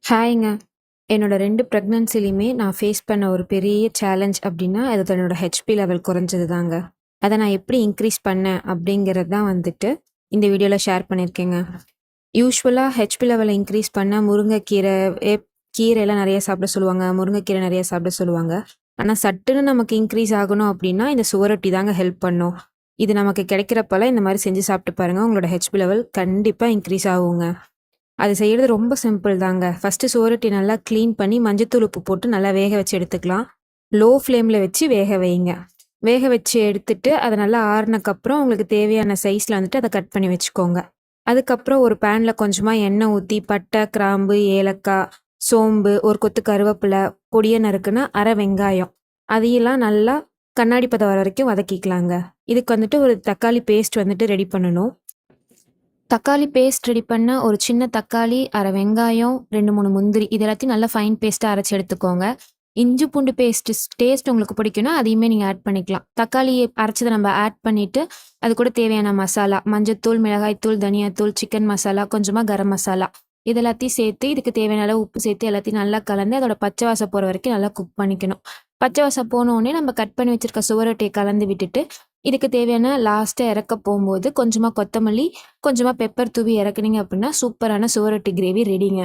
ஹாய்ங்க. என்னோட 2 பிரெக்னன்சிலயுமே நான் ஃபேஸ் பண்ண ஒரு பெரிய சேலஞ்ச் அப்டின்னா, அது என்னோட ஹெச்பி லெவல் குறைஞ்சது தாங்க. அத நான் எப்படி இன்க்ரீஸ் பண்ணேன் அப்படிங்கிறது தான் வந்துட்டு இந்த வீடியோல ஷேர் பண்ணியிருக்கேங்க. யூசுவலா ஹெச்பி லெவல இன்க்ரீஸ் பண்ண முருங்கைக்கீரை, கீரைலாம் நெறைய சாப்பிட சொல்லுவாங்க. முருங்கைக்கீரை நெறைய சாப்பிட சொல்லுவாங்க. ஆனா சட்டுன்னு நமக்கு இன்க்ரீஸ் ஆகணும் அப்படின்னா, இந்த சுவரொட்டி தாங்க ஹெல்ப் பண்ணும். இது நமக்கு கிடைக்கிறப்பலாம் இந்த மாரி செஞ்சு சாப்பிட்டு பாருங்க. உங்களோட ஹெச்பி லெவல் கண்டிப்பா இன்க்ரீஸ் ஆகுங்க. அது செய்யறது ரொம்ப சிம்பிள் தாங்க. ஃபர்ஸ்ட்டு சுவரொட்டி நல்லா கிளீன் பண்ணி மஞ்சத்தூள், உப்பு போட்டு நல்லா வேக வச்சு எடுத்துக்கலாம். லோ ஃப்ளேம்ல வச்சு வேக வைங்க. வேக வச்சு எடுத்துட்டு, அத நல்லா ஆறுனக்கப்புறம் உங்களுக்கு தேவையான சைஸ்ல வந்துட்டு அத கட் பண்ணி வச்சுக்கோங்க. அதுக்கப்புறம் ஒரு பேன்ல கொஞ்சமா எண்ணெய் ஊத்தி, பட்டை, கிராம்பு, ஏலக்காய், சோம்பு, ஒரு கொத்து கருவேப்பில, பொடியா நறுக்குன அரை வெங்காயம். அதையெல்லாம் நல்லா கண்ணாடி பதம் வர வரைக்கும் வதக்கிக்கலாங்க. இதுக்கு வந்துட்டு ஒரு தக்காளி பேஸ்ட் வந்துட்டு ரெடி பண்ணணும். தக்காளி பேஸ்ட் ரெடி பண்ண ஒரு சின்ன தக்காளி, அரை வெங்காயம், 2, 3 முந்திரி இது எல்லாத்தையும் நல்லா ஃபைன் பேஸ்ட்டா அரைச்சு எடுத்துக்கோங்க. இஞ்சி பூண்டு டேஸ்ட் உங்களுக்கு பிடிக்கும்னா அதையுமே நீங்க ஆட் பண்ணிக்கலாம். தக்காளி அரைச்சத நம்ம ஆட் பண்ணிட்டு, அது கூட தேவையான மசாலா, மஞ்சத்தூள், மிளகாய்த்தூள், தனியாத்தூள், சிக்கன் மசாலா, கொஞ்சமா கரம் மசாலா இது எல்லாத்தையும் சேர்த்து, இதுக்கு தேவையான அளவு உப்பு சேர்த்து எல்லாத்தையும் நல்லா கலந்து, அதோட பச்சை வாசம் போற வரைக்கும் நல்லா குக் பண்ணிக்கணும். பச்சை வாசம் போனோனே நம்ம கட் பண்ணி வச்சிருக்க சுவரொட்டிய கலந்து விட்டுட்டு, இதுக்கு தேவையான லாஸ்ட்டா இறக்க போம்போது கொஞ்சமா கொத்தமல்லி, கொஞ்சமா பெப்பர் தூவி இறக்குனீங்க அப்படின்னா, சூப்பரான சுவரொட்டி கிரேவி ரெடிங்க.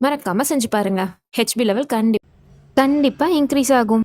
மறக்காம செஞ்சு பாருங்க. ஹெச்பி லெவல் கண்டிப்பா இன்க்ரீஸ் ஆகும்.